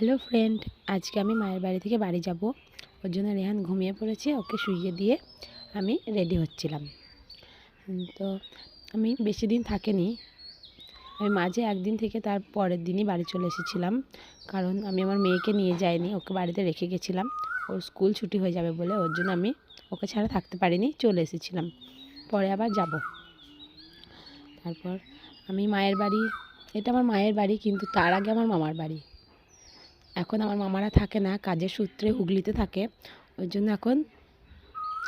Hello friend, আজকে আমি মায়ের বাড়ি থেকে বাড়ি যাব। ওর জন্য রেহান ঘুমিয়ে পড়েছে, ওকে শুইয়ে দিয়ে আমি রেডি হচ্ছিলাম। তো আমি বেশি দিন থাকিনি, আমি মাঝে একদিন থেকে তার পরের দিনই বাড়ি চলে এসেছিলাম। কারণ আমি আমার মেয়েকে নিয়ে যাইনি, ওকে বাড়িতে রেখে গেছিলাম। ওর স্কুল ছুটি হয়ে যাবে বলে, ওর জন্য আমি ওকে ছাড়া থাকতে পারিনি, চলে এসেছিলাম। পরে আবার যাব। তারপর আমি মায়ের বাড়ি, এটা আমার মায়ের বাড়ি, কিন্তু তার আগে আমার মামার বাড়ি। এখন আমার মামারা থাকে না, কাজের সূত্রে হুগলিতে থাকে। ওই জন্য এখন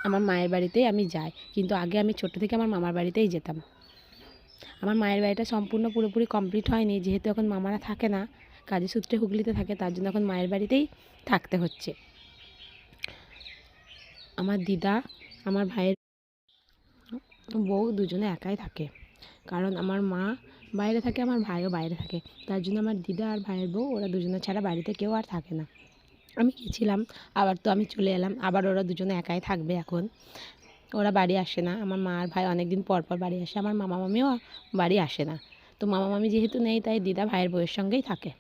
আমার মায়ের বাড়িতেই আমি যাই, কিন্তু আগে আমি ছোটো থেকে আমার মামার বাড়িতেই যেতাম। আমার মায়ের বাড়িটা সম্পূর্ণ পুরোপুরি কমপ্লিট হয়নি, যেহেতু এখন মামারা থাকে না, কাজের সূত্রে হুগলিতে থাকে, তার জন্য এখন মায়ের বাড়িতেই থাকতে হচ্ছে। আমার দিদা, আমার ভাইয়ের বউ দুজনে একাই থাকে, কারণ আমার মা বাইরে থাকে, আমার ভাইও বাইরে থাকে। তার জন্য আমার দিদা আর ভাইয়ের বউ, ওরা দুজনে ছাড়া বাড়িতে কেউ আর থাকে না। আমি গেছিলাম, আবার তো আমি চলে এলাম, আবার ওরা দুজনে একাই থাকবে এখন। ওরা বাড়ি আসে না, আমার মা আর ভাই অনেক দিন পর পর বাড়ি আসে, আমার মামা মামিও বাড়ি আসে না। তো মামা মামি যেহেতু নেই, তাই দিদা ভাইয়ের বউয়ের সঙ্গেই থাকে।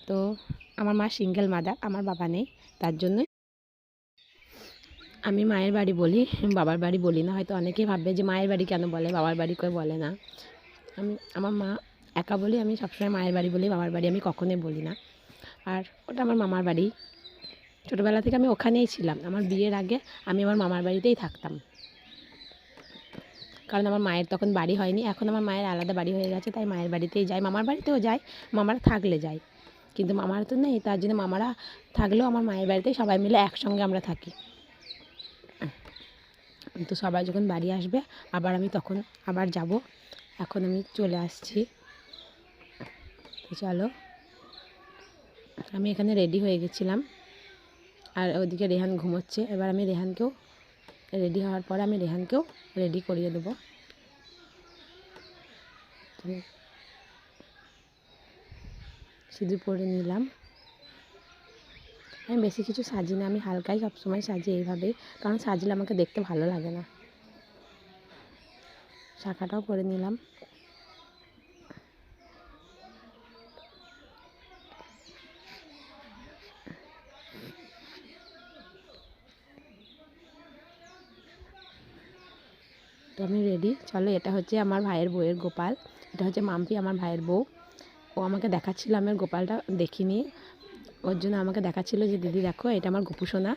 তো আমার মা সিঙ্গেল মাদার, আমার বাবা নেই, তার জন্যই আমি মায়ের বাড়ি বলি, বাবার বাড়ি বলি না। হয়তো অনেকেই ভাববে যে মায়ের বাড়ি কেন বলে, বাবার বাড়ি কেউ বলে না। আমার মা একা বলি, আমি সবসময় মায়ের বাড়ি বলি, বাবার বাড়ি আমি কখনোই বলি না। আর ওটা আমার মামার বাড়ি, ছোটোবেলা থেকে আমি ওখানেই ছিলাম। আমার বিয়ের আগে আমি আমার মামার বাড়িতেই থাকতাম, কারণ আমার মায়ের তখন বাড়ি হয়নি। এখন আমার মায়ের আলাদা বাড়ি হয়ে গেছে, তাই মায়ের বাড়িতেই যাই, মামার বাড়িতেও যাই, মামারা থাকলে যাই। কিন্তু মামারা তো নেই, তার জন্য মামারা থাকলেও আমার মায়ের বাড়িতেই সবাই মিলে একসঙ্গে আমরা থাকি। তো সবাই যখন বাড়ি আসবে আবার আমি তখন আবার যাব। এখন আমি চলে আসছি। তো চলো, আমি এখানে রেডি হয়ে গেছিলাম, আর ওদিকে রেহান ঘুমোচ্ছে। এবার আমি রেহানকেও রেডি হওয়ার পরে আমি রেহানকেও রেডি করিয়ে দেবো। সিঁদুর পরে নিলাম। আমি বেশি কিছু সাজি না, আমি হালকাই সবসময় সাজি এইভাবেই, কারণ সাজলে আমাকে দেখতে ভালো লাগে না। শাখাটাও পরে নিলাম। তো আমি রেডি। চলো, এটা হচ্ছে আমার ভাইয়ের বউয়ের গোপাল, এটা হচ্ছে মাম্পি, আমার ভাইয়ের বউ। ও আমাকে দেখাচ্ছিল, আমি গোপালটা দেখিনি, ওর জন্য আমাকে দেখাচ্ছিল যে দিদি দেখো, এটা আমার গোপু সোনা।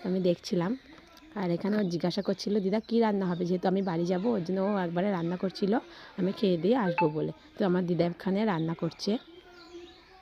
আমি দেখছিলাম। আর এখানে ও জিজ্ঞাসা করছিল দিদা কী রান্না হবে, যেহেতু আমি বাড়ি যাব, ওর জন্য ও একবারে রান্না করছিল, আমি খেয়ে দিয়ে আসবো বলে। তো আমার দিদা এখানে রান্না করছে।